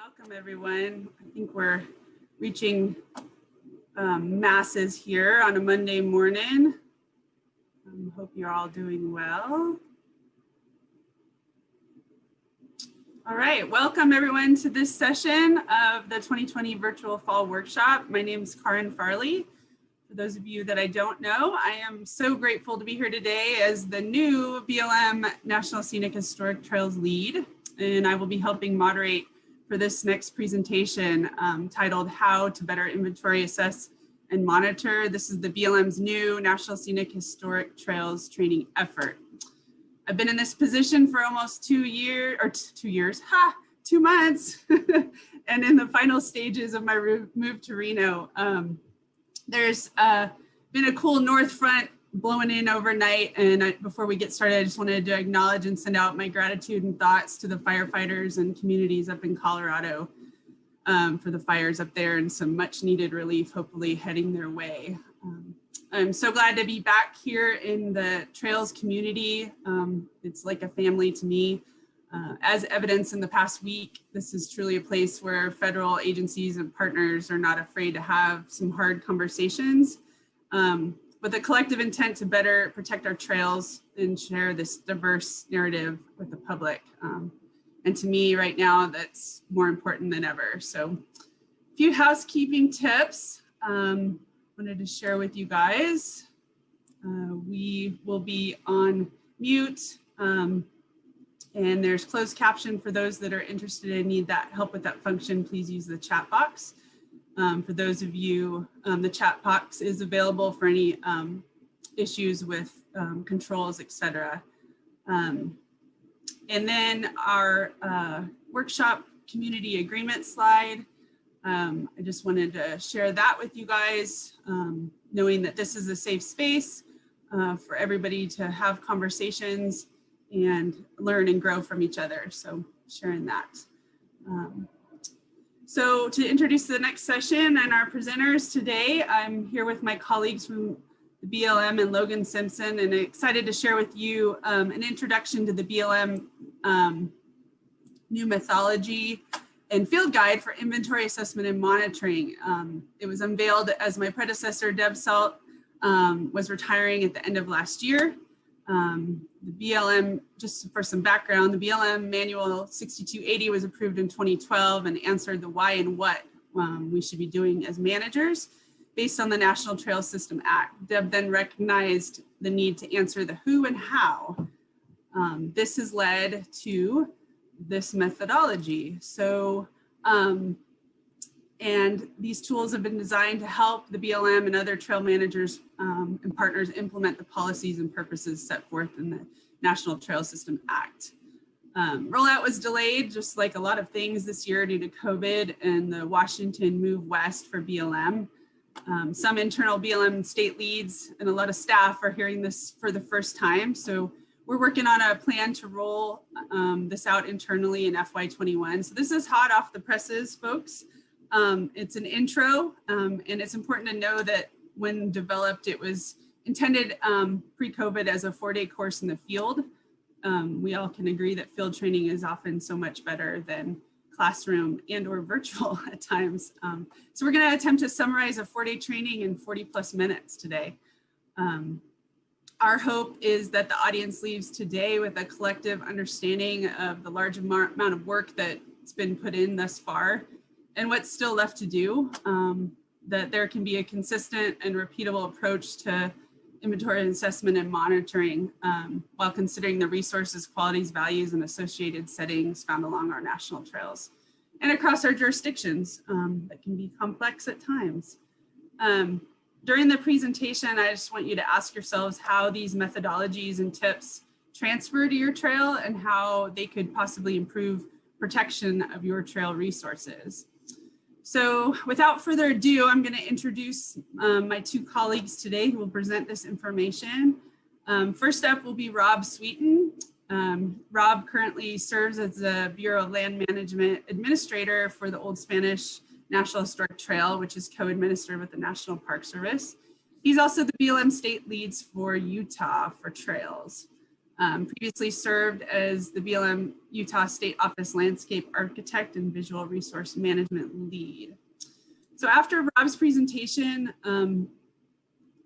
Welcome everyone. I think we're reaching masses here on a Monday morning. Hope you're all doing well. All right, welcome everyone to this session of the 2020 Virtual Fall Workshop. My name is Karin Farley. For those of you that I don't know, I am so grateful to be here today as the new BLM National Scenic Historic Trails lead, and I will be helping moderate for this next presentation titled How to Better Inventory, Assess, and Monitor. This is the BLM's new National Scenic Historic Trails training effort. I've been in this position for almost 2 months, and in the final stages of my move to Reno. There's been a cool north front blowing in overnight, and before we get started, I just wanted to acknowledge and send out my gratitude and thoughts to the firefighters and communities up in Colorado for the fires up there and some much needed relief hopefully heading their way. I'm so glad to be back here in the trails community. It's like a family to me. As evidenced in the past week, this is truly a place where federal agencies and partners are not afraid to have some hard conversations with a collective intent to better protect our trails and share this diverse narrative with the public. And to me right now, that's more important than ever. So a few housekeeping tips wanted to share with you guys. We will be on mute and there's closed caption for those that are interested and need that help with that function. Please use the chat box. For those of you, the chat box is available for any issues with controls, etc. And then our workshop community agreement slide. I just wanted to share that with you guys, knowing that this is a safe space for everybody to have conversations and learn and grow from each other. So sharing that. So to introduce the next session and our presenters today, I'm here with my colleagues from the BLM and Logan Simpson, and excited to share with you an introduction to the BLM new methodology and field guide for inventory assessment and monitoring. It was unveiled as my predecessor, Deb Salt, was retiring at the end of last year. The BLM, just for some background, the BLM Manual 6280 was approved in 2012 and answered the why and what we should be doing as managers based on the National Trail System Act. Deb then recognized the need to answer the who and how. This has led to this methodology. So, and these tools have been designed to help the BLM and other trail managers and partners implement the policies and purposes set forth in the National Trail System Act. Rollout was delayed, just like a lot of things this year due to COVID and the Washington move west for BLM. Some internal BLM state leads and a lot of staff are hearing this for the first time. So we're working on a plan to roll this out internally in FY21. So this is hot off the presses, folks. It's an intro, and it's important to know that when developed, it was intended pre-COVID as a 4-day course in the field. We all can agree that field training is often so much better than classroom and or virtual at times. So we're going to attempt to summarize a 4-day training in 40+ minutes today. Our hope is that the audience leaves today with a collective understanding of the large amount of work that's been put in thus far and what's still left to do, that there can be a consistent and repeatable approach to inventory assessment and monitoring while considering the resources, qualities, values, and associated settings found along our national trails and across our jurisdictions that can be complex at times. During the presentation, I just want you to ask yourselves how these methodologies and tips transfer to your trail and how they could possibly improve protection of your trail resources. So without further ado, I'm going to introduce my two colleagues today who will present this information. First up will be Rob Sweeten. Rob currently serves as the Bureau of Land Management Administrator for the Old Spanish National Historic Trail, which is co-administered with the National Park Service. He's also the BLM state leads for Utah for trails. Previously served as the BLM Utah State Office Landscape Architect and Visual Resource Management Lead. So after Rob's presentation,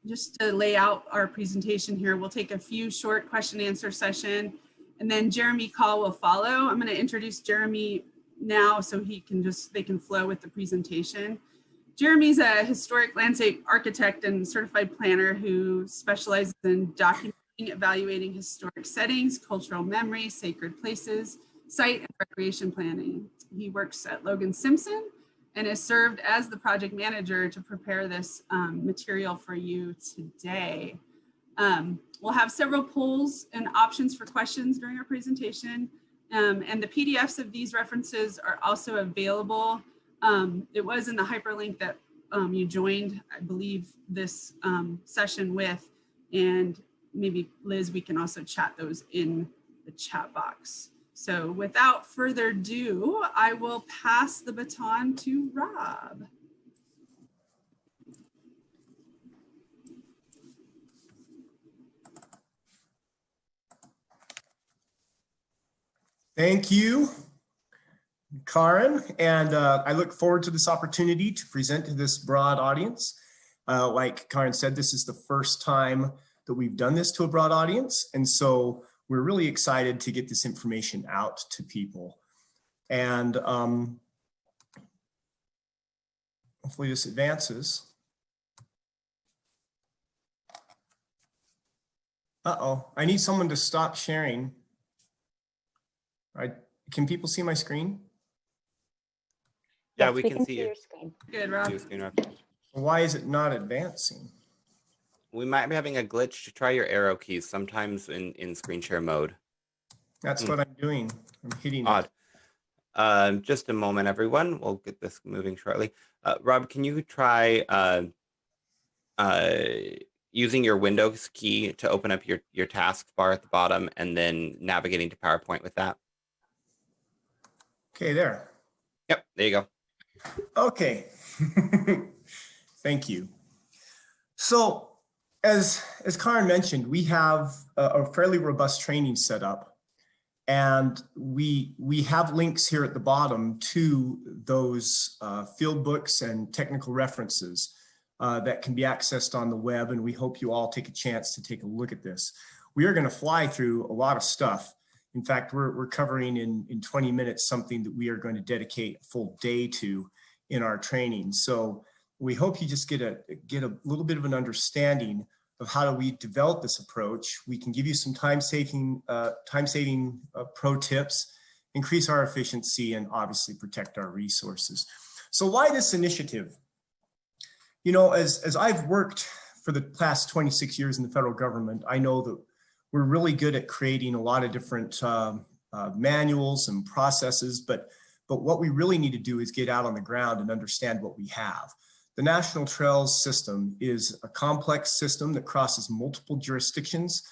just to lay out our presentation here, we'll take a few short question and answer session, and then Jeremy Call will follow. I'm going to introduce Jeremy now so they can flow with the presentation. Jeremy's a historic landscape architect and certified planner who specializes in documenting, evaluating historic settings, cultural memory, sacred places, site and recreation planning. He works at Logan Simpson and has served as the project manager to prepare this material for you today. We'll have several polls and options for questions during our presentation, and the PDFs of these references are also available. It was in the hyperlink that you joined, I believe, this session with, and maybe Liz, we can also chat those in the chat box. So without further ado, I will pass the baton to Rob. Thank you, Karen, and I look forward to this opportunity to present to this broad audience. Like Karen said, this is the first time that we've done this to a broad audience, and so we're really excited to get this information out to people. And hopefully this advances. Uh-oh, I need someone to stop sharing. Can people see my screen? Yeah, Yes, we can see your you. screen. Good, Rob. Why is it not advancing? We might be having a glitch. Try your arrow keys sometimes in screen share mode. That's what I'm doing. I'm hitting Odd. Just a moment, everyone. We'll get this moving shortly. Rob, can you try using your Windows key to open up your task bar at the bottom and then navigating to PowerPoint with that? Okay, there. Yep, there you go. Okay. Thank you. So as Karen mentioned, we have a fairly robust training set up, and we have links here at the bottom to those field books and technical references that can be accessed on the web, and we hope you all take a chance to take a look at this. We are going to fly through a lot of stuff. In fact, we're covering in 20 minutes something that we are going to dedicate a full day to in our training. So we hope you just get a little bit of an understanding of how do we develop this approach. We can give you some time-saving pro tips, increase our efficiency, and obviously protect our resources. So why this initiative? You know, as I've worked for the past 26 years in the federal government, I know that we're really good at creating a lot of different manuals and processes, but what we really need to do is get out on the ground and understand what we have. The National Trails System is a complex system that crosses multiple jurisdictions,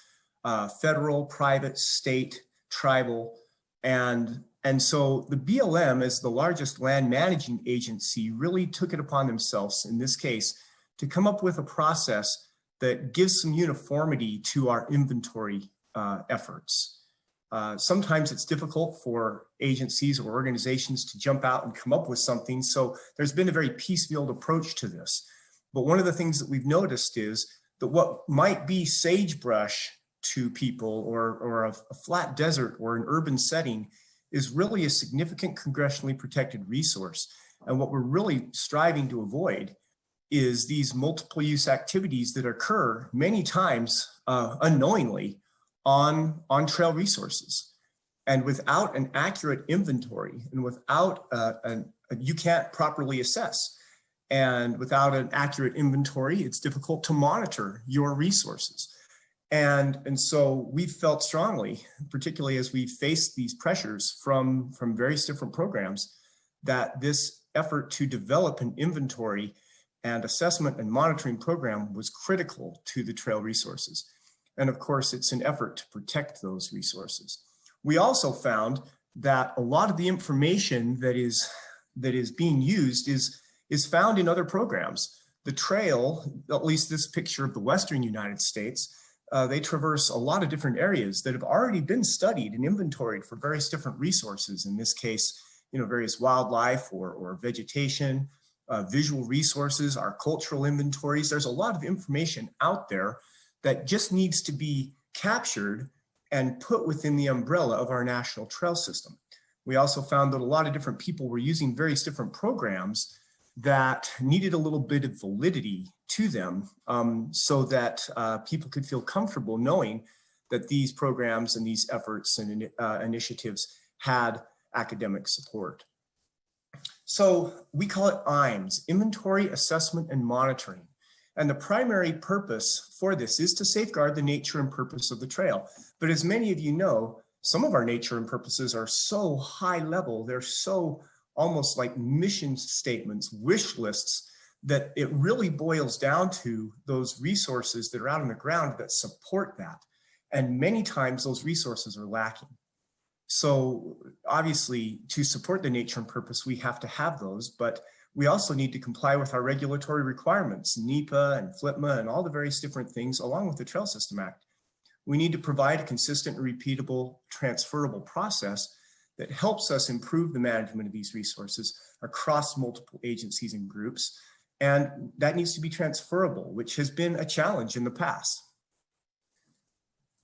federal, private, state, tribal, and so the BLM, as the largest land managing agency, really took it upon themselves in this case to come up with a process that gives some uniformity to our inventory efforts. Sometimes it's difficult for agencies or organizations to jump out and come up with something. So there's been a very piecemeal approach to this. But one of the things that we've noticed is that what might be sagebrush to people or a flat desert or an urban setting is really a significant congressionally protected resource. And what we're really striving to avoid is these multiple use activities that occur many times unknowingly on trail resources. And without an accurate inventory and without you can't properly assess. And without an accurate inventory, it's difficult to monitor your resources. And so we felt strongly, particularly as we faced these pressures from various different programs, that this effort to develop an inventory and assessment and monitoring program was critical to the trail resources. And of course, it's an effort to protect those resources. We also found that a lot of the information that is being used is found in other programs. The trail, at least this picture of the Western United States, they traverse a lot of different areas that have already been studied and inventoried for various different resources. In this case, various wildlife or vegetation, visual resources, our cultural inventories. There's a lot of information out there that just needs to be captured and put within the umbrella of our national trail system. We also found that a lot of different people were using various different programs that needed a little bit of validity to them, so that people could feel comfortable knowing that these programs and these efforts and initiatives had academic support. So we call it IAMS, Inventory, Assessment, and Monitoring. And the primary purpose for this is to safeguard the nature and purpose of the trail. But as many of you know, some of our nature and purposes are so high level, they're so almost like mission statements, wish lists, that it really boils down to those resources that are out on the ground that support that. And many times those resources are lacking. So obviously, to support the nature and purpose, we have to have those, but we also need to comply with our regulatory requirements, NEPA and FLTMA and all the various different things along with the Trail System Act. We need to provide a consistent and repeatable, transferable process that helps us improve the management of these resources across multiple agencies and groups. And that needs to be transferable, which has been a challenge in the past.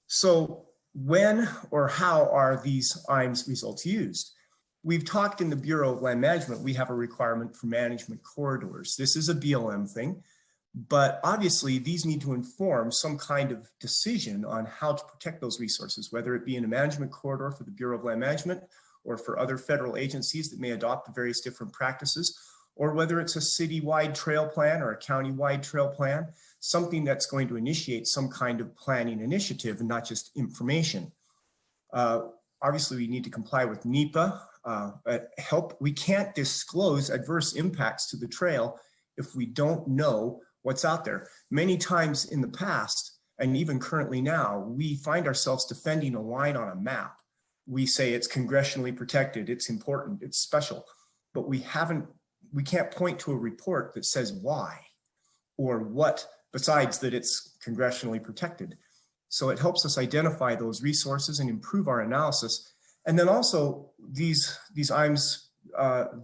So when or how are these IAMS results used? We've talked in the Bureau of Land Management, we have a requirement for management corridors. This is a BLM thing, but obviously these need to inform some kind of decision on how to protect those resources, whether it be in a management corridor for the Bureau of Land Management or for other federal agencies that may adopt various different practices, or whether it's a citywide trail plan or a countywide trail plan, something that's going to initiate some kind of planning initiative and not just information. Obviously, we need to comply with NEPA. We can't disclose adverse impacts to the trail if we don't know what's out there. Many times in the past, and even currently now, we find ourselves defending a line on a map. We say it's congressionally protected, it's important, it's special, but we can't point to a report that says why or what besides that it's congressionally protected. So it helps us identify those resources and improve our analysis. And then also these IAMS,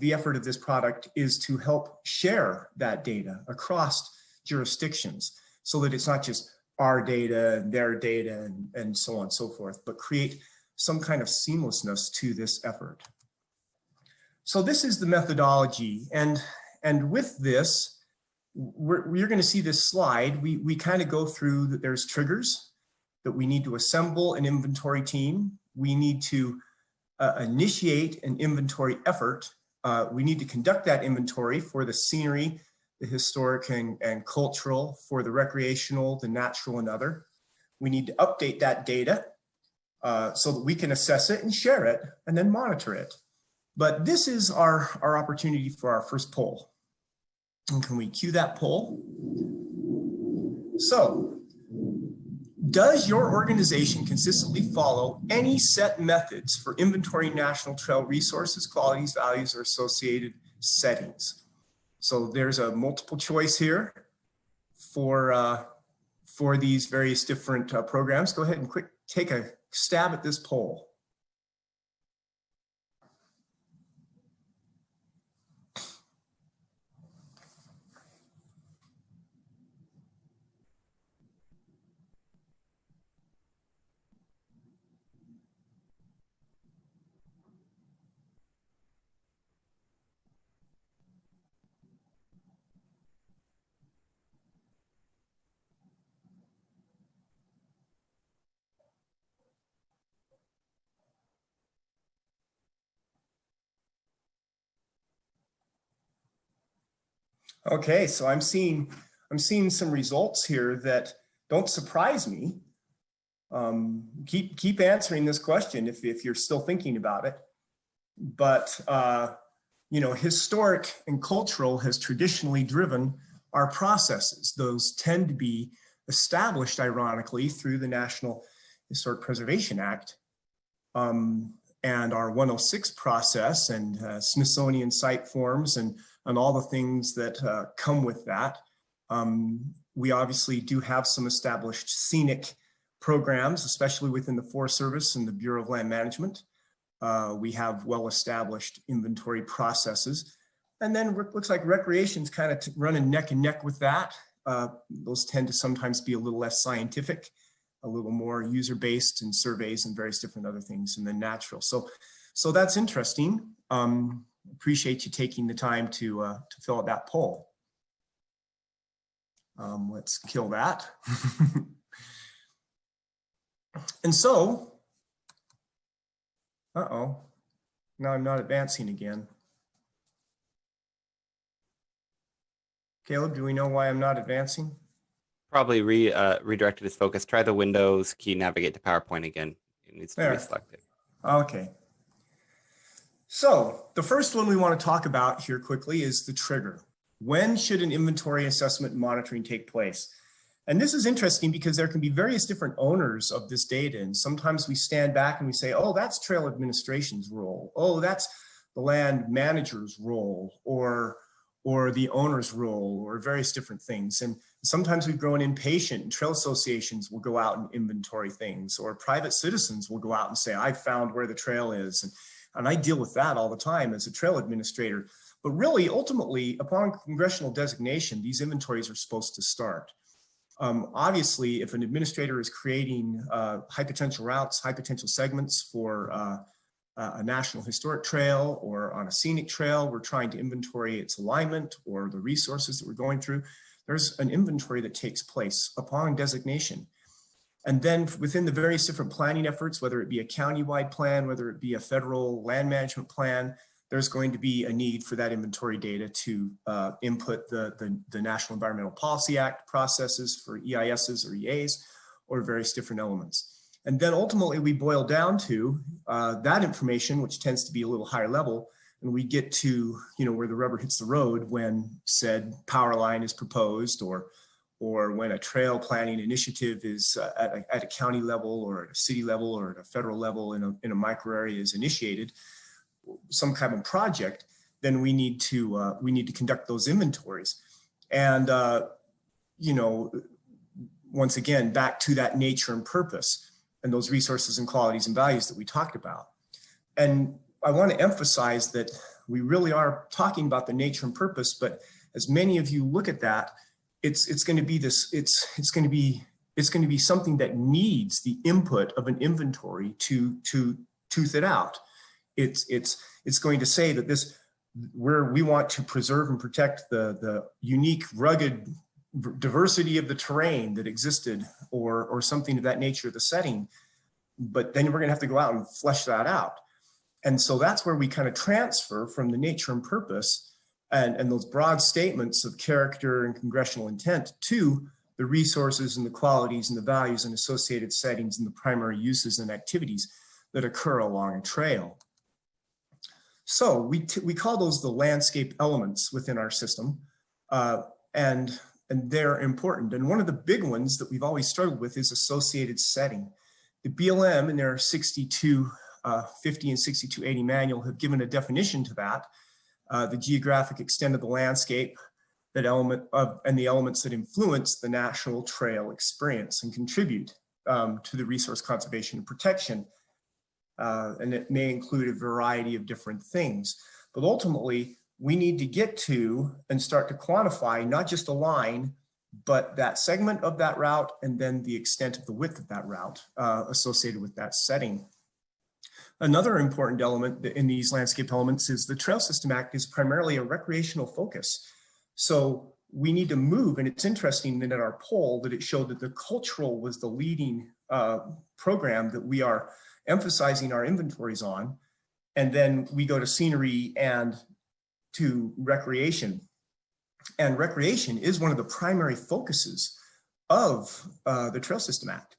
the effort of this product is to help share that data across jurisdictions so that it's not just our data and their data and so on and so forth, but create some kind of seamlessness to this effort. So this is the methodology. And with this, you're going to see this slide. We kind of go through that there's triggers, that we need to assemble an inventory team. We need to initiate an inventory effort. We need to conduct that inventory for the scenery, the historic and cultural, for the recreational, the natural and other. We need to update that data so that we can assess it and share it and then monitor it. But this is our opportunity for our first poll. And can we cue that poll? So, does your organization consistently follow any set methods for inventorying national trail resources, qualities, values, or associated settings? So there's a multiple choice here for these various different programs. Go ahead and take a stab at this poll. Okay, so I'm seeing some results here that don't surprise me. Keep answering this question if you're still thinking about it. But historic and cultural has traditionally driven our processes. Those tend to be established, ironically, through the National Historic Preservation Act and our 106 process and Smithsonian site forms and all the things that come with that. We obviously do have some established scenic programs, especially within the Forest Service and the Bureau of Land Management. We have well-established inventory processes. And then it looks like recreation's kind of running neck and neck with that. Those tend to sometimes be a little less scientific, a little more user-based and surveys and various different other things, and then natural. So that's interesting. Appreciate you taking the time to fill out that poll. Let's kill that. And so, now I'm not advancing again. Caleb, do we know why I'm not advancing? Probably redirected his focus. Try the Windows key, navigate to PowerPoint again. It needs to be selected. Okay. So the first one we want to talk about here quickly is the trigger. When should an inventory assessment and monitoring take place? And this is interesting because there can be various different owners of this data. And sometimes we stand back and we say, oh, that's trail administration's role. Oh, that's the land manager's role, or the owner's role, or various different things. And sometimes we've grown impatient, and trail associations will go out and inventory things, or private citizens will go out and say, I found where the trail is. And I deal with that all the time as a trail administrator. But really, ultimately, upon congressional designation, these inventories are supposed to start. Obviously, if an administrator is creating high potential routes, high potential segments for a national historic trail or on a scenic trail, we're trying to inventory its alignment or the resources that we're going through. There's an inventory that takes place upon designation. And then within the various different planning efforts, whether it be a countywide plan, whether it be a federal land management plan, there's going to be a need for that inventory data to input the National Environmental Policy Act processes for EISs or EAs, or various different elements. And then ultimately we boil down to that information, which tends to be a little higher level, and we get to, where the rubber hits the road when said power line is proposed, or when a trail planning initiative is at a county level or at a city level or at a federal level in a micro area is initiated, some kind of project, then we need to conduct those inventories. And once again, back to that nature and purpose and those resources and qualities and values that we talked about. And I want to emphasize that we really are talking about the nature and purpose, but as many of you look at that, it's going to be this, it's going to be something that needs the input of an inventory to tooth it out. It's going to say that where we want to preserve and protect the unique, rugged diversity of the terrain that existed, or something of that nature of the setting, but then we're going to have to go out and flesh that out. And so that's where we kind of transfer from the nature and purpose and those broad statements of character and congressional intent to the resources and the qualities and the values and associated settings and the primary uses and activities that occur along a trail. So we call those the landscape elements within our system, and they're important. And one of the big ones that we've always struggled with is associated setting. The BLM in their 6250 and 6280 manual have given a definition to that, the geographic extent of the landscape, that element of, and the elements that influence the national trail experience and contribute to the resource conservation and protection. And it may include a variety of different things, but ultimately we need to get to and start to quantify not just a line, but that segment of that route and then the extent of the width of that route associated with that setting. Another important element in these landscape elements is the Trail System Act is primarily a recreational focus. So we need to move, and it's interesting that in our poll that it showed that the cultural was the leading program that we are emphasizing our inventories on, and then we go to scenery and to recreation. And recreation is one of the primary focuses of the Trail System Act.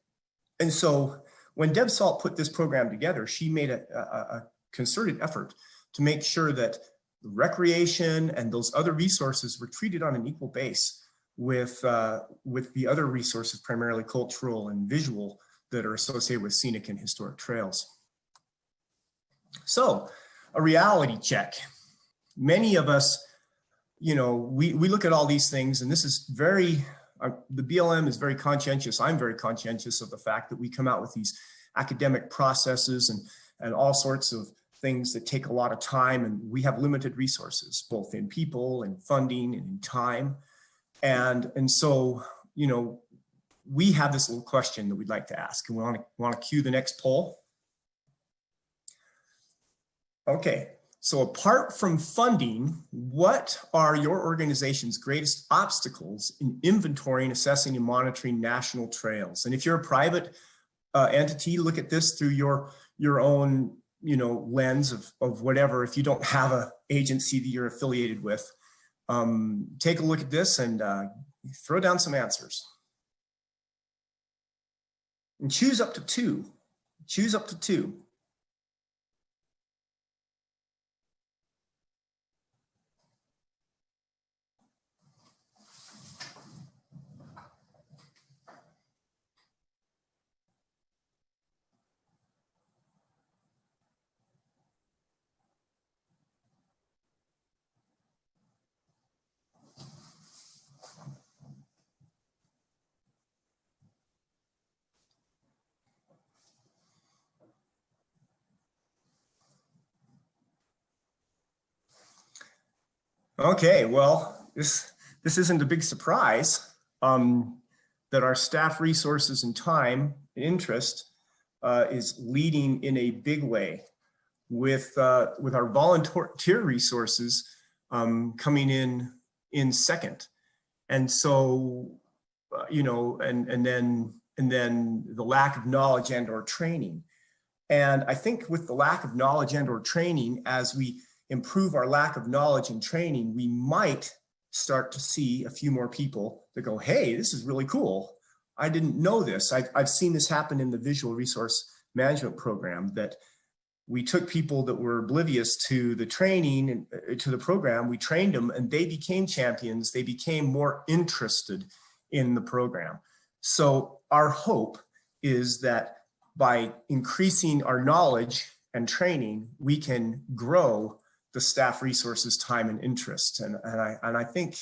And so when Deb Salt put this program together, she made a concerted effort to make sure that recreation and those other resources were treated on an equal base with the other resources, primarily cultural and visual, that are associated with scenic and historic trails. So a reality check. Many of us, we look at all these things, and this is very, the BLM is very conscientious. I'm very conscientious of the fact that we come out with these academic processes and all sorts of things that take a lot of time, and we have limited resources, both in people and funding and in time. And so, you know, we have this little question that we'd like to ask, and we want to cue the next poll. Okay, so apart from funding, what are your organization's greatest obstacles in inventorying, assessing, and monitoring national trails? And if you're a private entity, look at this through your own, you know, lens of whatever. If you don't have an agency that you're affiliated with, take a look at this and throw down some answers. And choose up to two. Choose up to two. Okay, well, this isn't a big surprise that our staff resources and time and interest is leading in a big way with our volunteer resources coming in second. And so, you know, and then the lack of knowledge and or training. And I think with the lack of knowledge and or training, as we improve our lack of knowledge and training, we might start to see a few more people that go, hey, this is really cool. I didn't know this. I've seen this happen in the visual resource management program, that we took people that were oblivious to the training and to the program, we trained them and they became champions. They became more interested in the program. So our hope is that by increasing our knowledge and training, we can grow the staff resources, time, and interest. And I think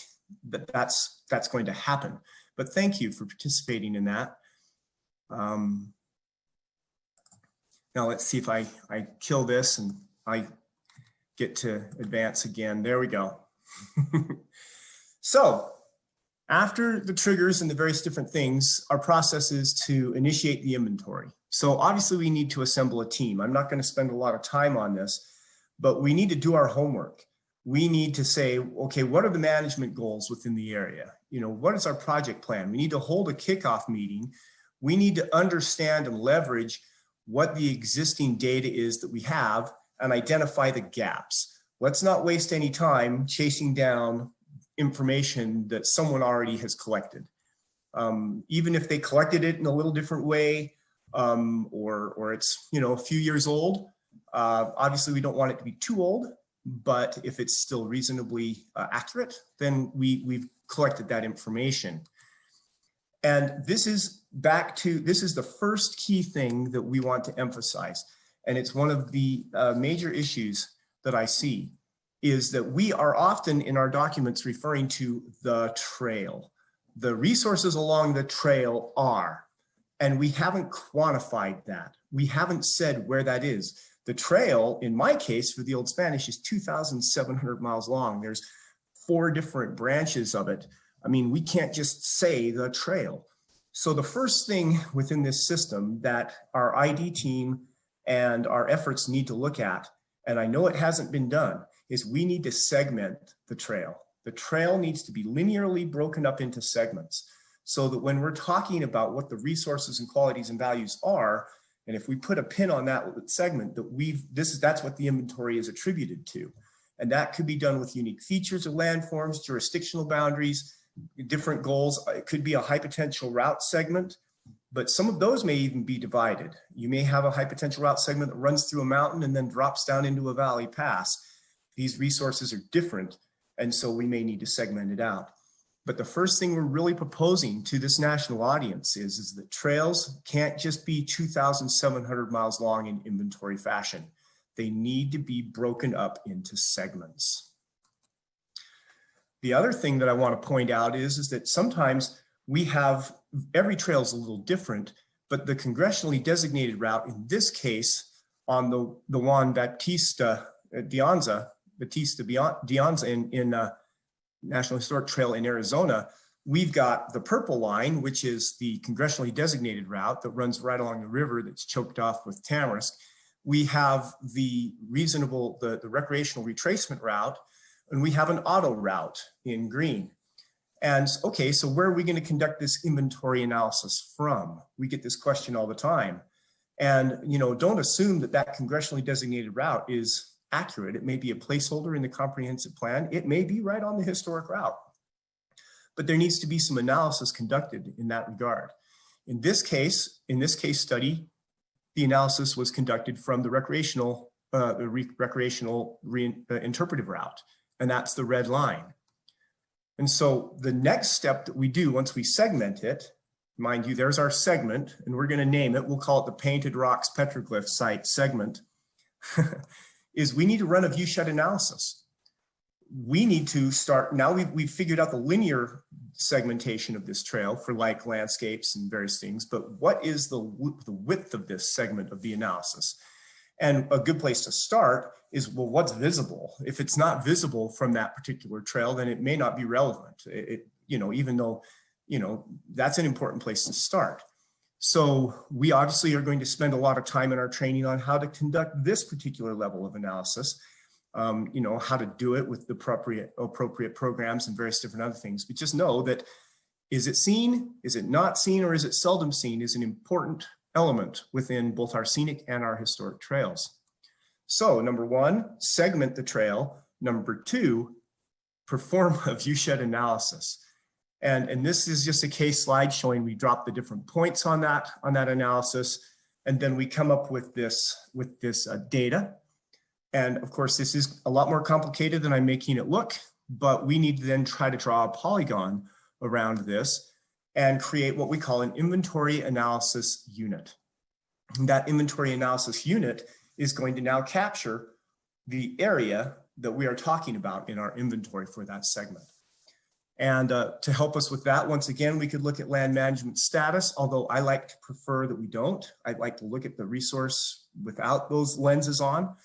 that that's going to happen. But thank you for participating in that. Now let's see if I kill this and I get to advance again. There we go. So after the triggers and the various different things, our process is to initiate the inventory. So obviously we need to assemble a team. I'm not going to spend a lot of time on this, but we need to do our homework. We need to say, okay, what are the management goals within the area? You know, what is our project plan? We need to hold a kickoff meeting. We need to understand and leverage what the existing data is that we have and identify the gaps. Let's not waste any time chasing down information that someone already has collected. Even if they collected it in a little different way, or it's, you know, a few years old. Obviously, we don't want it to be too old, but if it's still reasonably accurate, then we've collected that information. And this is the first key thing that we want to emphasize. And it's one of the major issues that I see, is that we are often in our documents referring to the trail. The resources along the trail are, and we haven't quantified that. We haven't said where that is. The trail, in my case, for the Old Spanish, is 2,700 miles long. There's 4 different branches of it. I mean, we can't just say the trail. So the first thing within this system that our ID team and our efforts need to look at, and I know it hasn't been done, is we need to segment the trail. The trail needs to be linearly broken up into segments so that when we're talking about what the resources and qualities and values are, and if we put a pin on that segment, that's what the inventory is attributed to. And that could be done with unique features of landforms, jurisdictional boundaries, different goals. It could be a high potential route segment, but some of those may even be divided. You may have a high potential route segment that runs through a mountain and then drops down into a valley pass. These resources are different, and so we may need to segment it out. But the first thing we're really proposing to this national audience is that trails can't just be 2,700 miles long in inventory fashion. They need to be broken up into segments. The other thing that I want to point out is that sometimes we have, every trail is a little different, but the congressionally designated route in this case on the Juan Batista Dianza in National Historic Trail in Arizona, we've got the purple line, which is the congressionally designated route that runs right along the river that's choked off with tamarisk. We have the recreational retracement route, and we have an auto route in green. And okay, so where are we going to conduct this inventory analysis from? We get this question all the time. And, you know, don't assume that that congressionally designated route is accurate. It may be a placeholder in the comprehensive plan. It may be right on the historic route. But there needs to be some analysis conducted in that regard. In this case study, the analysis was conducted from the recreational interpretive route, and that's the red line. And so the next step that we do once we segment it, mind you, there's our segment, and we're going to name it, we'll call it the Painted Rocks Petroglyph Site segment, is we need to run a viewshed analysis. We need to start, now we've figured out the linear segmentation of this trail for like landscapes and various things, but what is the width of this segment of the analysis? And a good place to start is, well, what's visible? If it's not visible from that particular trail, then it may not be relevant. Even though, that's an important place to start. So we obviously are going to spend a lot of time in our training on how to conduct this particular level of analysis, how to do it with the appropriate programs and various different other things. But just know that, is it seen, is it not seen, or is it seldom seen is an important element within both our scenic and our historic trails. So number one, segment the trail. Number two, perform a viewshed analysis. And this is just a case slide showing we drop the different points on that analysis, and then we come up with this data. And of course, this is a lot more complicated than I'm making it look, but we need to then try to draw a polygon around this and create what we call an inventory analysis unit. And that inventory analysis unit is going to now capture the area that we are talking about in our inventory for that segment. And to help us with that, once again, we could look at land management status, although I like to prefer that we don't. I'd like to look at the resource without those lenses on.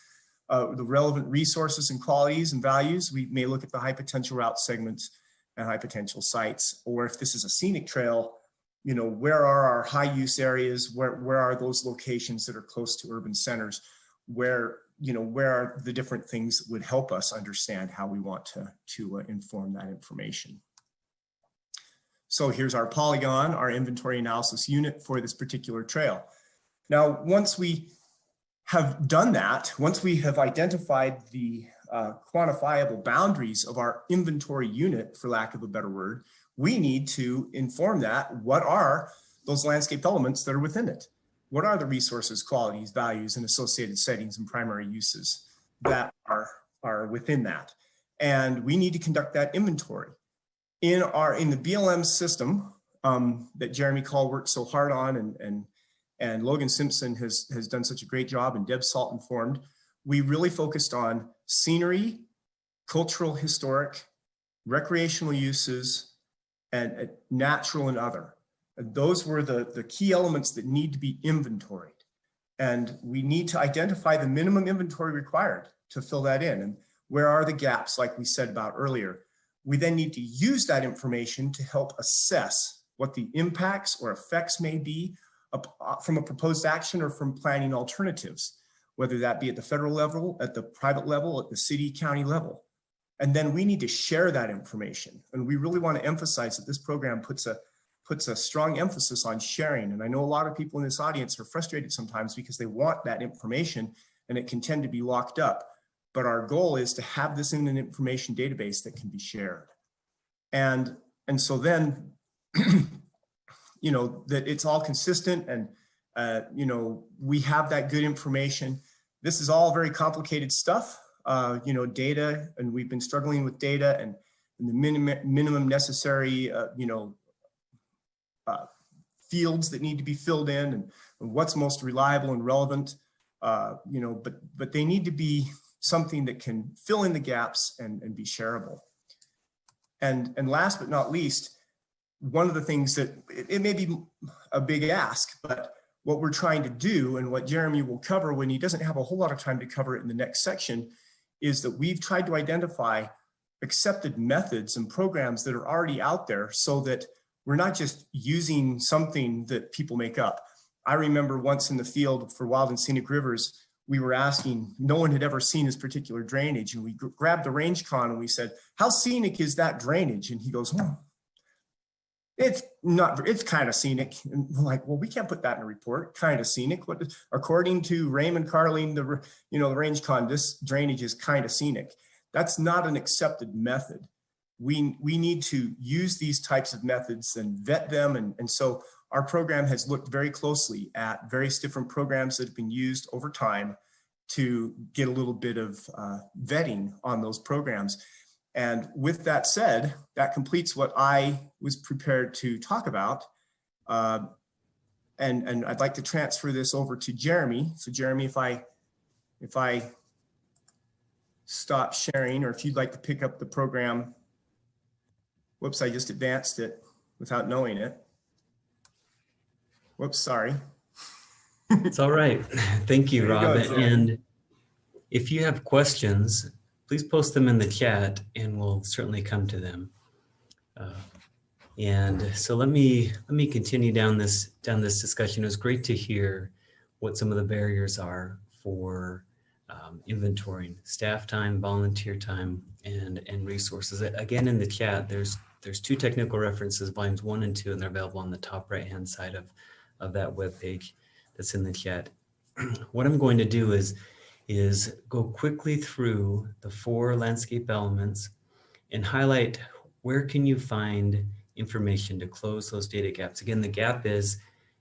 The relevant resources and qualities and values, we may look at the high potential route segments and high potential sites. Or if this is a scenic trail, where are our high use areas? Where are those locations that are close to urban centers? Where are the different things that would help us understand how we want to inform that information? So here's our polygon, our inventory analysis unit for this particular trail. Now, once we have done that, once we have identified the quantifiable boundaries of our inventory unit, for lack of a better word, we need to inform that what are those landscape elements that are within it. What are the resources, qualities, values, and associated settings and primary uses that are within that? And we need to conduct that inventory. In the BLM system that Jeremy Call worked so hard on and Logan Simpson has done such a great job, and Deb Salt informed, we really focused on scenery, cultural, historic, recreational uses, and natural and other. Those were the key elements that need to be inventoried. And we need to identify the minimum inventory required to fill that in. And where are the gaps, like we said about earlier? We then need to use that information to help assess what the impacts or effects may be from a proposed action or from planning alternatives, whether that be at the federal level, at the private level, at the city, county level. And then we need to share that information. And we really want to emphasize that this program puts a strong emphasis on sharing. And I know a lot of people in this audience are frustrated sometimes because they want that information and it can tend to be locked up. But our goal is to have this in an information database that can be shared. And so then, that it's all consistent and, we have that good information. This is all very complicated stuff, data, and we've been struggling with data and the minimum necessary, fields that need to be filled in and what's most reliable and relevant, but they need to be something that can fill in the gaps and be shareable. And last but not least, one of the things that it may be a big ask, but what we're trying to do and what Jeremy will cover when he doesn't have a whole lot of time to cover it in the next section is that we've tried to identify accepted methods and programs that are already out there so that we're not just using something that people make up. I remember once in the field for wild and scenic rivers, we were asking, no one had ever seen this particular drainage. And we grabbed the range con and we said, how scenic is that drainage? And he goes, it's not, it's kind of scenic. And we're like, well, we can't put that in a report. Kind of scenic. What, according to Raymond Carling, the range con, this drainage is kind of scenic. That's not an accepted method. We need to use these types of methods and vet them. And so our program has looked very closely at various different programs that have been used over time to get a little bit of vetting on those programs. And with that said, that completes what I was prepared to talk about. And I'd like to transfer this over to Jeremy. So Jeremy, if I stop sharing, or if you'd like to pick up the program. Whoops, I just advanced it without knowing it. Whoops, sorry. It's all right. Thank you, Rob. And if you have questions, please post them in the chat and we'll certainly come to them. And so let me continue down this discussion. It was great to hear what some of the barriers are for inventorying: staff time, volunteer time, and resources. Again, in the chat, there's two technical references, volumes 1 and 2, and they're available on the top right-hand side of that web page that's in the chat. What I'm going to do is go quickly through the 4 landscape elements and highlight where can you find information to close those data gaps. Again, the gap is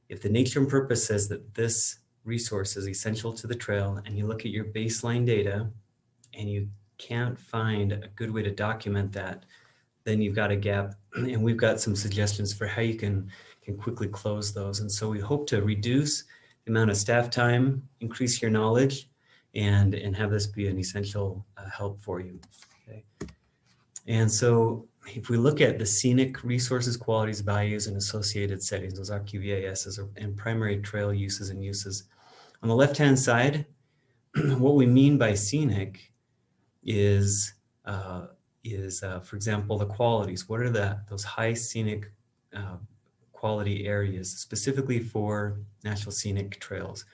if the nature and purpose says that this resource is essential to the trail and you look at your baseline data and you can't find a good way to document that, then you've got a gap. And we've got some suggestions for how you can quickly close those. And so we hope to reduce the amount of staff time, increase your knowledge, and have this be an essential help for you. Okay. And so if we look at the scenic resources, qualities, values, and associated settings, those RQVASs and primary trail uses and uses. On the left-hand side, what we mean by scenic is for example, the qualities. What are those high scenic quality areas, specifically for National Scenic Trails?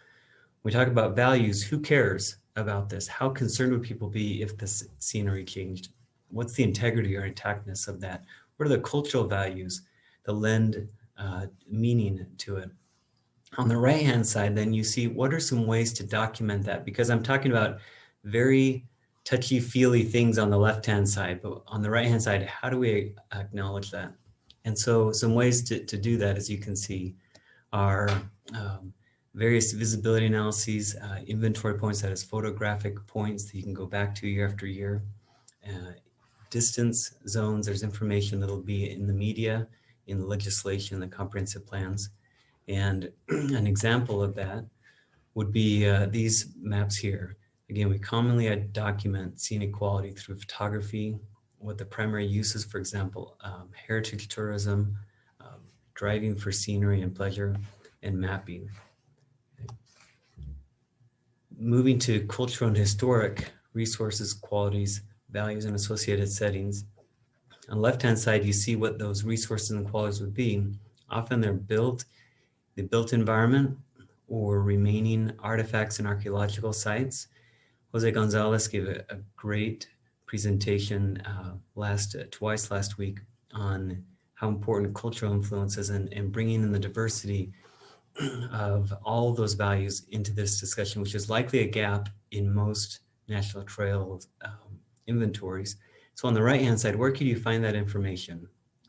We talk about values. Who cares about this? How concerned would people be if the scenery changed? What's the integrity or intactness of that? What are the cultural values that lend meaning to it? On the right-hand side, then you see what are some ways to document that, because I'm talking about very touchy-feely things on the left-hand side, but on the right-hand side, how do we acknowledge that? And so some ways to do that, as you can see, are various visibility analyses, inventory points, that is photographic points that you can go back to year after year. Distance zones, there's information that'll be in the media, in the legislation, the comprehensive plans. And an example of that would be these maps here. Again, we commonly document scenic quality through photography, what the primary uses, for example, heritage tourism, driving for scenery and pleasure, and mapping. Okay. Moving to cultural and historic resources, qualities, values, and associated settings. On the left-hand side, you see what those resources and qualities would be. Often they're the built environment or remaining artifacts and archaeological sites. Jose Gonzalez gave a great presentation twice last week on how important cultural influence is and bringing in the diversity of all of those values into this discussion, which is likely a gap in most national trail inventories. So on the right-hand side, where can you find that information,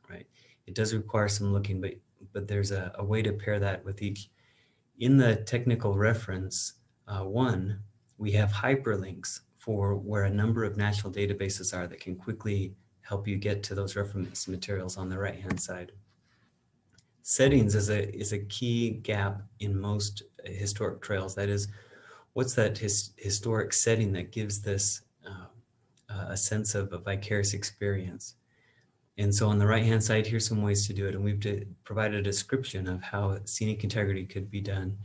right? It does require some looking, but there's a way to pair that with each. In the technical reference 1, we have hyperlinks for where a number of national databases are that can quickly help you get to those reference materials on the right-hand side. Settings is a key gap in most historic trails. That is, what's that historic setting that gives this a sense of a vicarious experience? And so on the right-hand side, here's some ways to do it. And we've provided a description of how scenic integrity could be done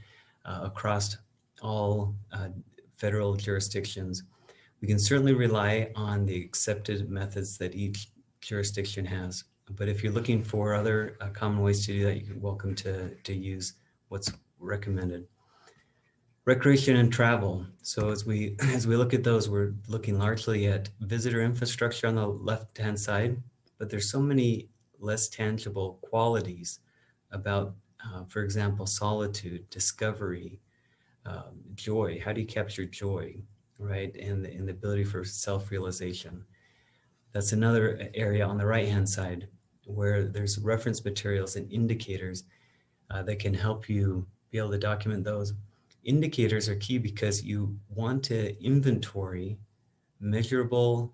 across all federal jurisdictions. We can certainly rely on the accepted methods that each jurisdiction has. But if you're looking for other common ways to do that, you're welcome to use what's recommended. Recreation and travel. So as we look at those, we're looking largely at visitor infrastructure on the left-hand side, but there's so many less tangible qualities about, for example, solitude, discovery, joy. How do you capture joy, right? And the ability for self-realization. That's another area on the right-hand side where there's reference materials and indicators that can help you be able to document those. Indicators are key because you want to inventory measurable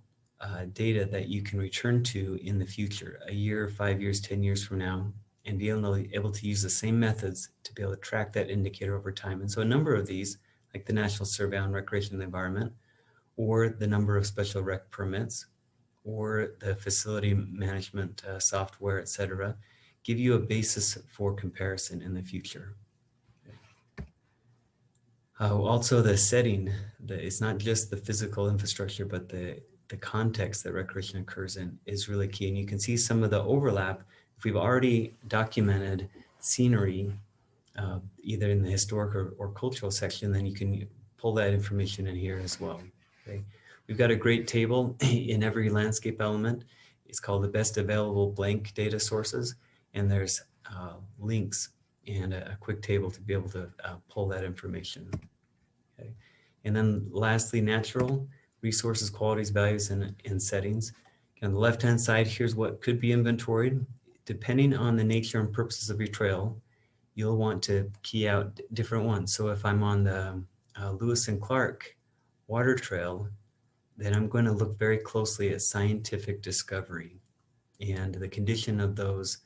data that you can return to in the future, a year, 5 years, 10 years from now, and be able to use the same methods to be able to track that indicator over time. And so a number of these, like the National Survey on Recreation and the Environment, or the number of special rec permits, or the facility management software, et cetera, give you a basis for comparison in the future. Also the setting, it's not just the physical infrastructure, but the context that recreation occurs in is really key. And you can see some of the overlap. If we've already documented scenery, either in the historic or cultural section, then you can pull that information in here as well. Okay. We've got a great table in every landscape element. It's called the best available blank data sources. And there's links and a quick table to be able to pull that information. Okay. And then lastly, natural resources, qualities, values, and settings. On the left-hand side, here's what could be inventoried. Depending on the nature and purposes of your trail, you'll want to key out different ones. So if I'm on the Lewis and Clark water trail, then I'm going to look very closely at scientific discovery and the condition of those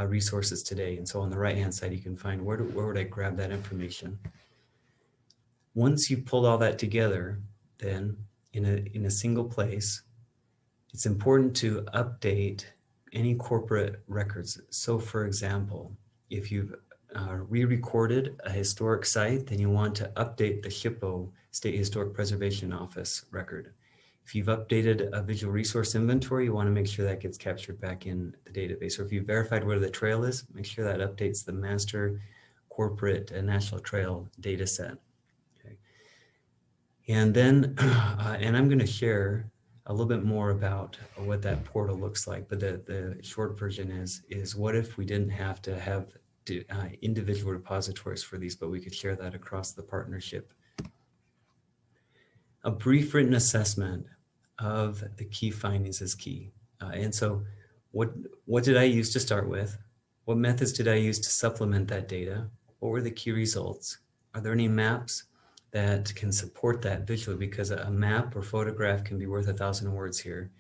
resources today. And so on the right-hand side, you can find where would I grab that information. Once you've pulled all that together, then in a single place, it's important to update any corporate records. So for example, if you've re-recorded a historic site, then you want to update the SHPO, State Historic Preservation Office record. If you've updated a visual resource inventory, you want to make sure that gets captured back in the database. Or if you've verified where the trail is, make sure that updates the master corporate and national trail data set. Okay. And then, and I'm going to share a little bit more about what that portal looks like, but the short version is what if we didn't have to have individual repositories for these, but we could share that across the partnership. A brief written assessment of the key findings is key. And so what did I use to start with? What methods did I use to supplement that data? What were the key results? Are there any maps that can support that visually? Because a map or photograph can be worth 1,000 words here.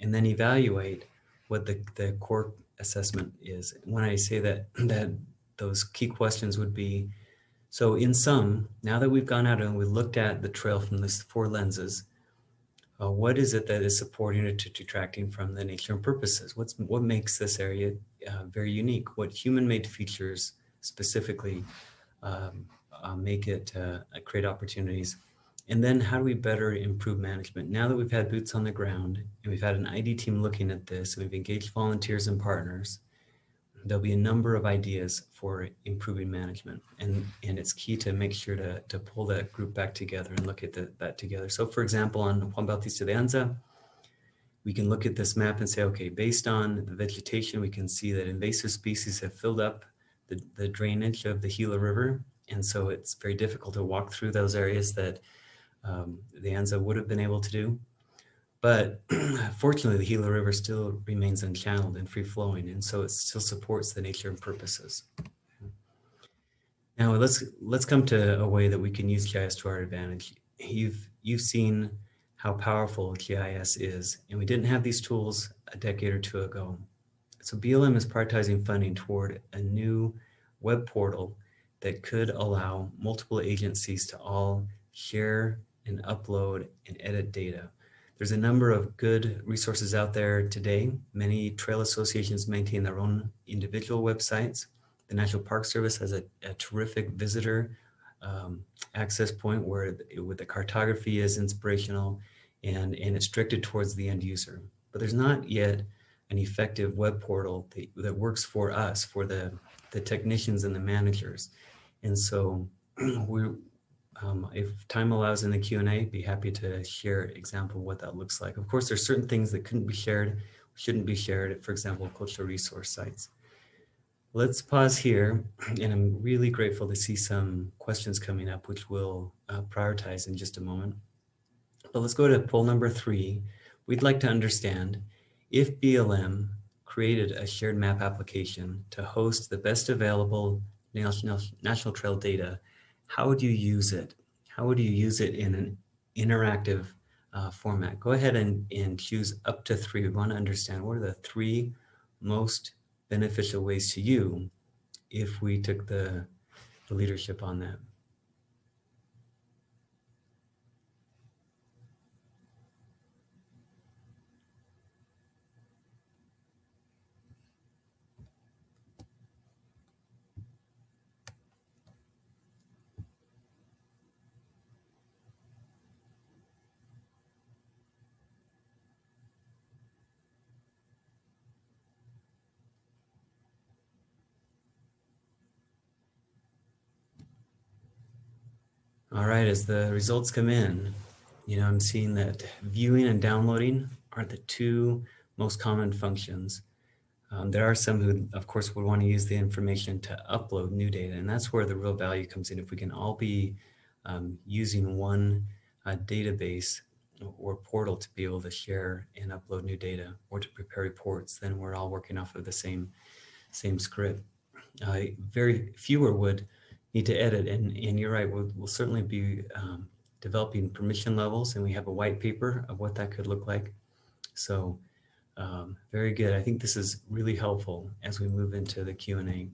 And then evaluate what the core assessment is. When I say that those key questions would be, so in sum, now that we've gone out and we looked at the trail from these 4 lenses, what is it that is supporting or detracting from the nature and purposes? What makes this area very unique? What human-made features specifically make it create opportunities? And then how do we better improve management? Now that we've had boots on the ground and we've had an ID team looking at this, and we've engaged volunteers and partners, there'll be a number of ideas for improving management. And it's key to make sure to pull that group back together and look at that together. So for example, on Juan Bautista de Anza, we can look at this map and say, okay, based on the vegetation, we can see that invasive species have filled up the drainage of the Gila River. And so it's very difficult to walk through those areas that the Anza would have been able to do. But fortunately, the Gila River still remains unchanneled and free-flowing, and so it still supports the nature and purposes. Now let's come to a way that we can use GIS to our advantage. You've seen how powerful GIS is, and we didn't have these tools a decade or 2 ago. So BLM is prioritizing funding toward a new web portal that could allow multiple agencies to all share and upload and edit data. There's a number of good resources out there today. Many trail associations maintain their own individual websites. The National Park Service has a terrific visitor access point where the cartography is inspirational and it's directed towards the end user. But there's not yet an effective web portal that works for us, for the technicians and the managers. And so if time allows in the Q&A, be happy to share an example of what that looks like. Of course, there's certain things that couldn't be shared, shouldn't be shared, for example, cultural resource sites. Let's pause here, and I'm really grateful to see some questions coming up, which we'll prioritize in just a moment. But let's go to poll number 3. We'd like to understand if BLM created a shared map application to host the best available national trail data, how would you use it? How would you use it in an interactive format? Go ahead and choose up to 3. We want to understand what are the 3 most beneficial ways to you if we took the leadership on that. All right, as the results come in, I'm seeing that viewing and downloading are the 2 most common functions. There are some who, of course, would want to use the information to upload new data, and that's where the real value comes in. If we can all be using one database or portal to be able to share and upload new data or to prepare reports, then we're all working off of the same script. Very fewer would need to edit, and you're right, we'll certainly be developing permission levels, and we have a white paper of what that could look like. So very good. I think this is really helpful as we move into the Q&A.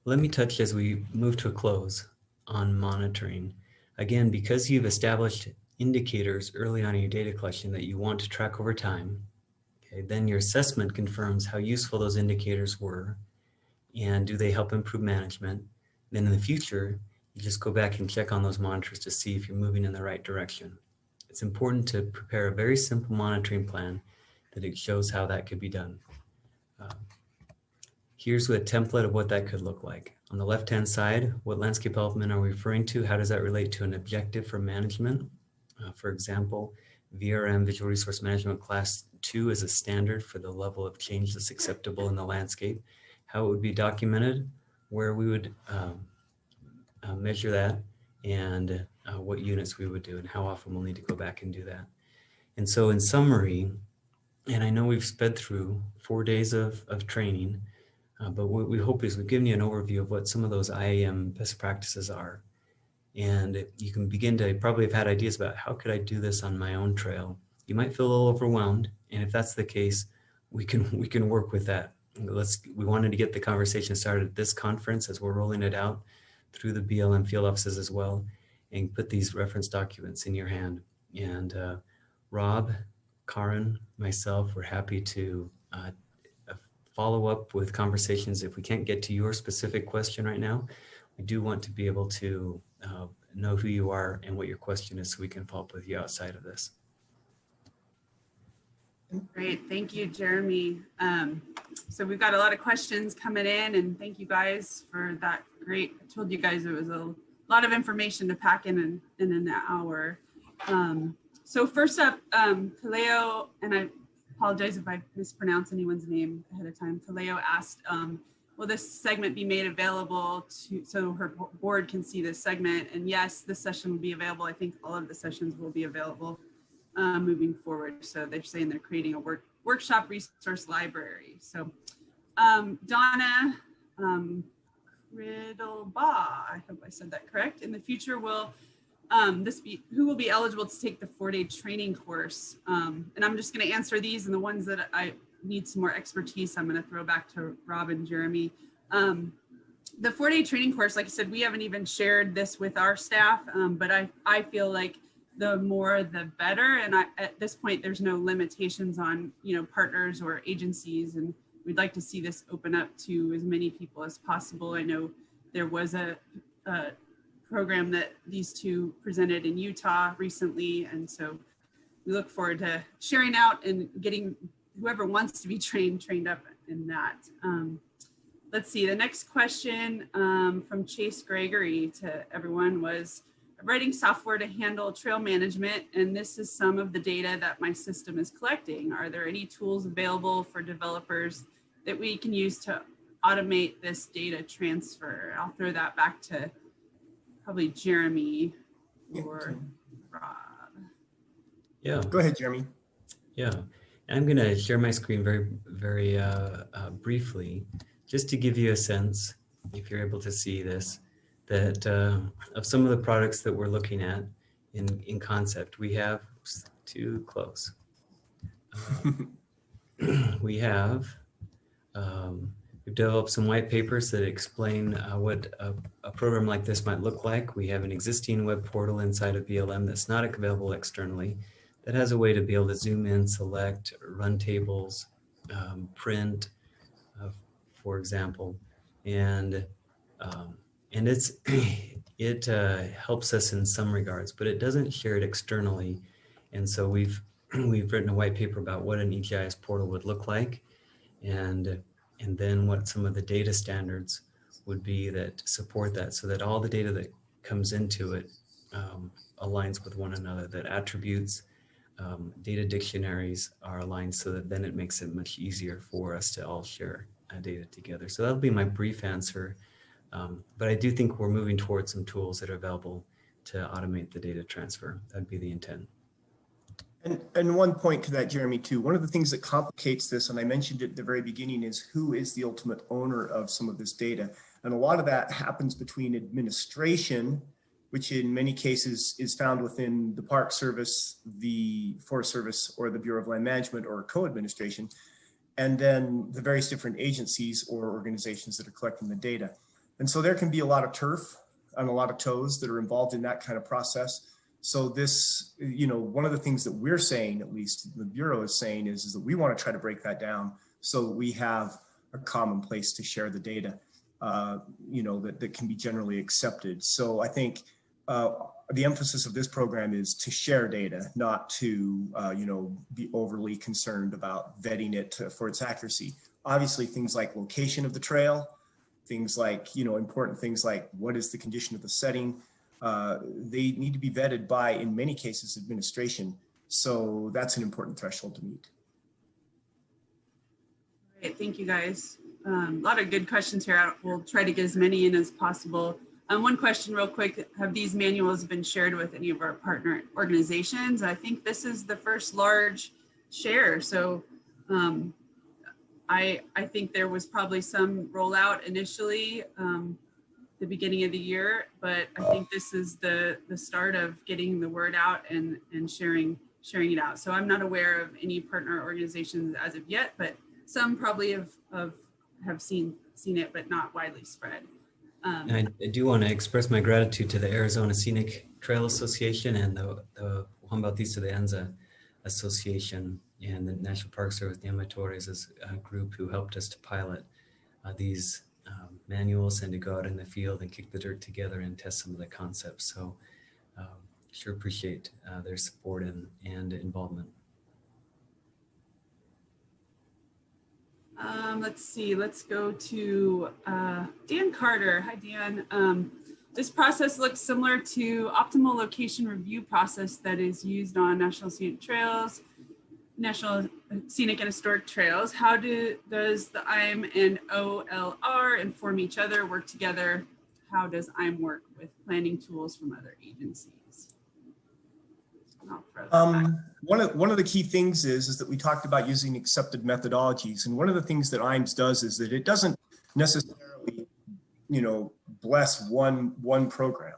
Let me touch, as we move to a close, on monitoring. Again, because you've established indicators early on in your data collection that you want to track over time, okay, then your assessment confirms how useful those indicators were and do they help improve management. Then in the future, you just go back and check on those monitors to see if you're moving in the right direction. It's important to prepare a very simple monitoring plan that it shows how that could be done. Here's a template of what that could look like. On the left-hand side, what landscape development are we referring to? How does that relate to an objective for management? For example, VRM, Visual Resource Management Class 2 is a standard for the level of change that's acceptable in the landscape. How it would be documented, where we would measure that, and what units we would do, and how often we'll need to go back and do that. And so in summary, and I know we've sped through 4 days of training, but what we hope is we've given you an overview of what some of those IAM best practices are. And you can begin to probably have had ideas about how could I do this on my own trail. You might feel a little overwhelmed, and if that's the case, we can work with that. We wanted to get the conversation started at this conference as we're rolling it out through the BLM field offices as well, and put these reference documents in your hand. And Rob, Karin, myself, we're happy to follow up with conversations. If we can't get to your specific question right now, we do want to be able to know who you are and what your question is so we can follow up with you outside of this. Great, thank you, Jeremy. So we've got a lot of questions coming in, and thank you guys for that. Great, I told you guys it was a lot of information to pack in an hour. So first up, Kaleo, and I apologize if I mispronounce anyone's name ahead of time. Kaleo asked, will this segment be made available so her board can see this segment? And yes, this session will be available. I think all of the sessions will be available moving forward. So they're saying they're creating a workshop resource library. So Donna Riddlebaugh, I hope I said that correct. In the future, will who will be eligible to take the 4-day training course? And I'm just going to answer these, and the ones that I need some more expertise, I'm going to throw back to Rob and Jeremy. The 4-day training course, like I said, we haven't even shared this with our staff, but I feel like the more the better. And at this point, there's no limitations on, partners or agencies. And we'd like to see this open up to as many people as possible. I know there was a program that these two presented in Utah recently. And so we look forward to sharing out and getting whoever wants to be trained up in that. Let's see, the next question from Chase Gregory to everyone was, writing software to handle trail management, and this is some of the data that my system is collecting. Are there any tools available for developers that we can use to automate this data transfer? I'll throw that back to probably Jeremy or Rob. Yeah. Go ahead, Jeremy. Yeah, I'm going to share my screen very briefly, just to give you a sense, if you're able to see this, that of some of the products that we're looking at in concept. We have, oops, too close. We've developed some white papers that explain what a program like this might look like. We have an existing web portal inside of BLM that's not available externally, that has a way to be able to zoom in, select, run tables, print, for example, and it helps us in some regards, but it doesn't share it externally. And so we've written a white paper about what an EGIS portal would look like, and then what some of the data standards would be that support that, so that all the data that comes into it aligns with one another, that attributes, data dictionaries are aligned, so that then it makes it much easier for us to all share data together. So that'll be my brief answer. But I do think we're moving towards some tools that are available to automate the data transfer. That'd be the intent. And one point to that, Jeremy, too, one of the things that complicates this, and I mentioned it at the very beginning, is who is the ultimate owner of some of this data. And a lot of that happens between administration, which in many cases is found within the Park Service, the Forest Service, or the Bureau of Land Management, or co-administration, and then the various different agencies or organizations that are collecting the data. And so there can be a lot of turf and a lot of toes that are involved in that kind of process. So this, one of the things that we're saying, at least the Bureau is saying, is that we want to try to break that down so we have a common place to share the data, that can be generally accepted. So I think the emphasis of this program is to share data, not to, be overly concerned about vetting it for its accuracy. Obviously, things like location of the trail, things like, important things like what is the condition of the setting, they need to be vetted by, in many cases, administration. So that's an important threshold to meet. All right, thank you guys. A lot of good questions here. We'll try to get as many in as possible. One question real quick, have these manuals been shared with any of our partner organizations? I think this is the first large share. So I think there was probably some rollout initially the beginning of the year, but I think this is the start of getting the word out and sharing it out. So I'm not aware of any partner organizations as of yet, but some probably have seen it, but not widely spread. I do want to express my gratitude to the Arizona Scenic Trail Association and the Juan Bautista de Anza Association and the National Park Service, the Amatores, as a group who helped us to pilot these manuals and to go out in the field and kick the dirt together and test some of the concepts. So sure appreciate their support and involvement. Let's see, let's go to Dan Carter. Hi, Dan. This process looks similar to optimal location review process that is used on National Scenic Trails, National Scenic and Historic Trails. How does the IM and OLR inform each other, work together? How does IM work with planning tools from other agencies? One of the key things is that we talked about using accepted methodologies. And one of the things that IMS does is that it doesn't necessarily, bless one program.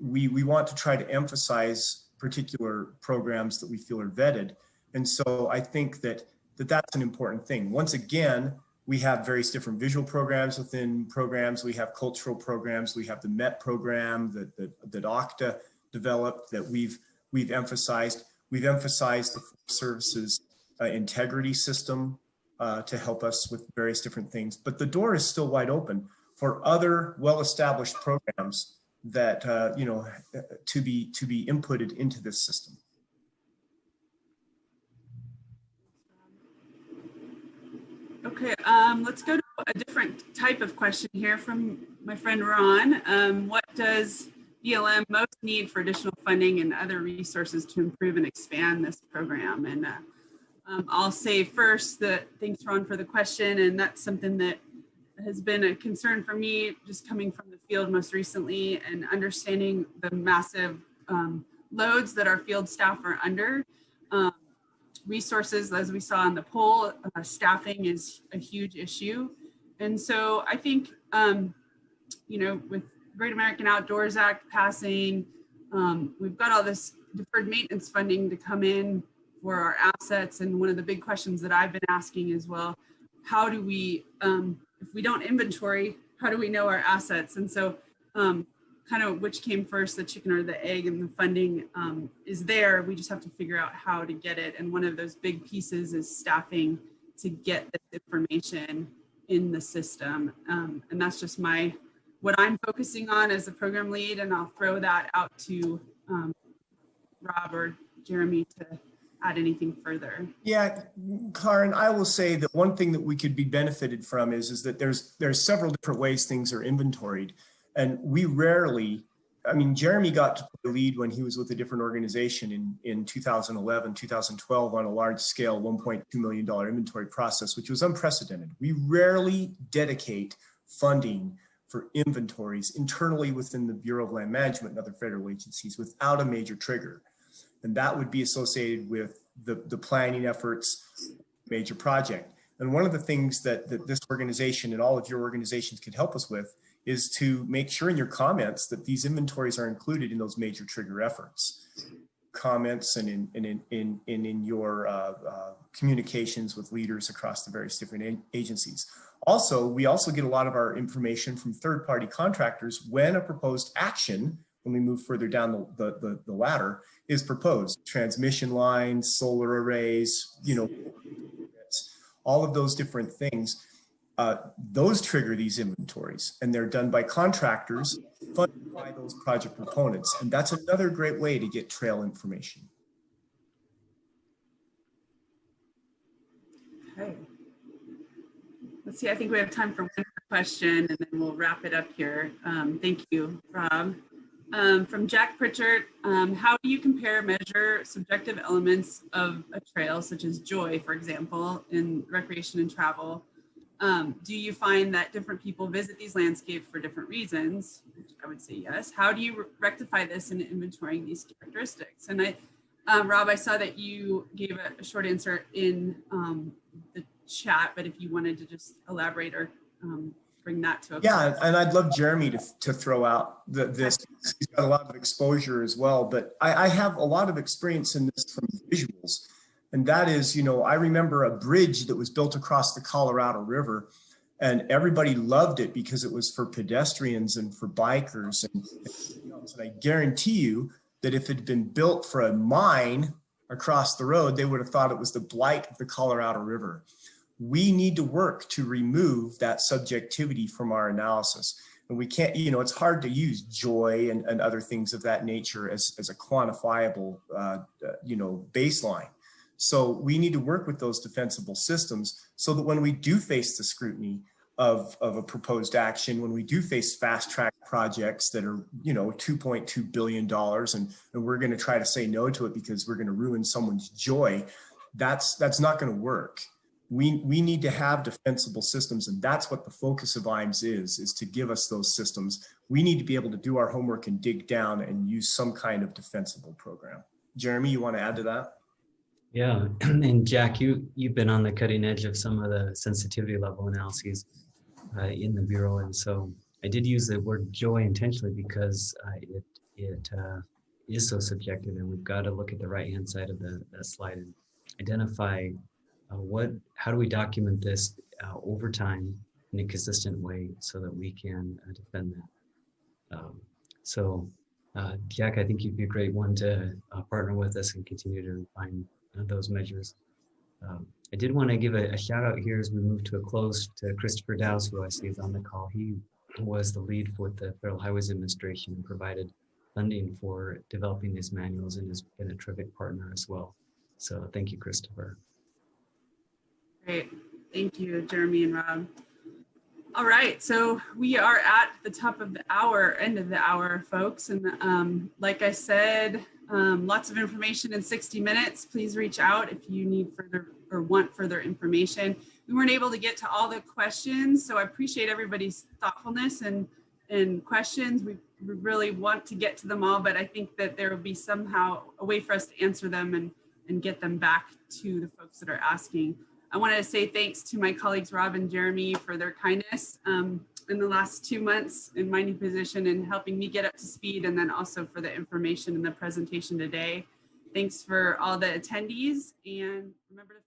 We want to try to emphasize particular programs that we feel are vetted. And so I think that's an important thing. Once again, we have various different visual programs within programs. We have cultural programs. We have the MET program that OCTA developed that we've we've emphasized the services integrity system to help us with various different things. But the door is still wide open for other well-established programs that to be inputted into this system. Okay, let's go to a different type of question here from my friend Ron. What does BLM most need for additional funding and other resources to improve and expand this program? And I'll say first that thanks, Ron, for the question. And that's something that has been a concern for me just coming from the field most recently and understanding the massive loads that our field staff are under. Resources, as we saw in the poll, staffing is a huge issue. And so I think, with Great American Outdoors Act passing, we've got all this deferred maintenance funding to come in for our assets. And one of the big questions that I've been asking is, well, how do we, if we don't inventory, how do we know our assets? And so kind of which came first, the chicken or the egg, and the funding is there. We just have to figure out how to get it. And one of those big pieces is staffing to get this information in the system. And that's just what I'm focusing on as a program lead. And I'll throw that out to Rob or Jeremy to add anything further. Yeah, Karen, I will say that one thing that we could be benefited from is that there's several different ways things are inventoried. And we rarely, Jeremy got to the lead when he was with a different organization in 2011, 2012 on a large scale $1.2 million inventory process, which was unprecedented. We rarely dedicate funding for inventories internally within the Bureau of Land Management and other federal agencies without a major trigger. And that would be associated with the planning efforts, major project. And one of the things that this organization and all of your organizations can help us with is to make sure in your comments that these inventories are included in those major trigger efforts. Comments and in your communications with leaders across the various different agencies. Also, we also get a lot of our information from third-party contractors when a proposed action, when we move further down the ladder, is proposed. Transmission lines, solar arrays, all of those different things. Those trigger these inventories, and they're done by contractors funded by those project proponents. And that's another great way to get trail information. Okay. Let's see, I think we have time for one more question and then we'll wrap it up here. Thank you, Rob. From Jack Pritchard, how do you measure subjective elements of a trail, such as joy, for example, in recreation and travel? Do you find that different people visit these landscapes for different reasons? I would say yes. How do you rectify this in inventorying these characteristics? And Rob, I saw that you gave a short answer in the chat, but if you wanted to just elaborate or bring that to a yeah, and I'd love Jeremy to throw out this. He's got a lot of exposure as well, but I have a lot of experience in this from visuals. And that is, I remember a bridge that was built across the Colorado River, and everybody loved it because it was for pedestrians and for bikers and everything else. And I guarantee you that if it had been built for a mine across the road, they would have thought it was the blight of the Colorado River. We need to work to remove that subjectivity from our analysis. And we can't, it's hard to use joy and other things of that nature as a quantifiable, baseline. So we need to work with those defensible systems so that when we do face the scrutiny of a proposed action, when we do face fast track projects that are, $2.2 billion and we're going to try to say no to it because we're going to ruin someone's joy, that's not going to work. We need to have defensible systems, and that's what the focus of IAMS is to give us those systems. We need to be able to do our homework and dig down and use some kind of defensible program. Jeremy, you want to add to that? Yeah, and Jack, you've been on the cutting edge of some of the sensitivity level analyses in the Bureau, and so I did use the word joy intentionally because it is so subjective, and we've got to look at the right-hand side of the slide and identify how do we document this over time in a consistent way so that we can defend that. Jack, I think you'd be a great one to partner with us and continue to refine those measures. I did want to give a shout out here as we move to a close to Christopher Dowse, who I see is on the call. He was the lead for the Federal Highways Administration and provided funding for developing these manuals and has been a terrific partner as well. So thank you, Christopher. Great. Thank you, Jeremy and Rob. All right, so we are at the top of the hour, end of the hour, folks. And like I said, lots of information in 60 minutes. Please reach out if you need further or want further information. We weren't able to get to all the questions, so I appreciate everybody's thoughtfulness and questions. We really want to get to them all, but I think that there will be somehow a way for us to answer them and get them back to the folks that are asking. I want to say thanks to my colleagues, Rob and Jeremy, for their kindness in the last 2 months in my new position and helping me get up to speed, and then also for the information in the presentation today. Thanks for all the attendees, and remember to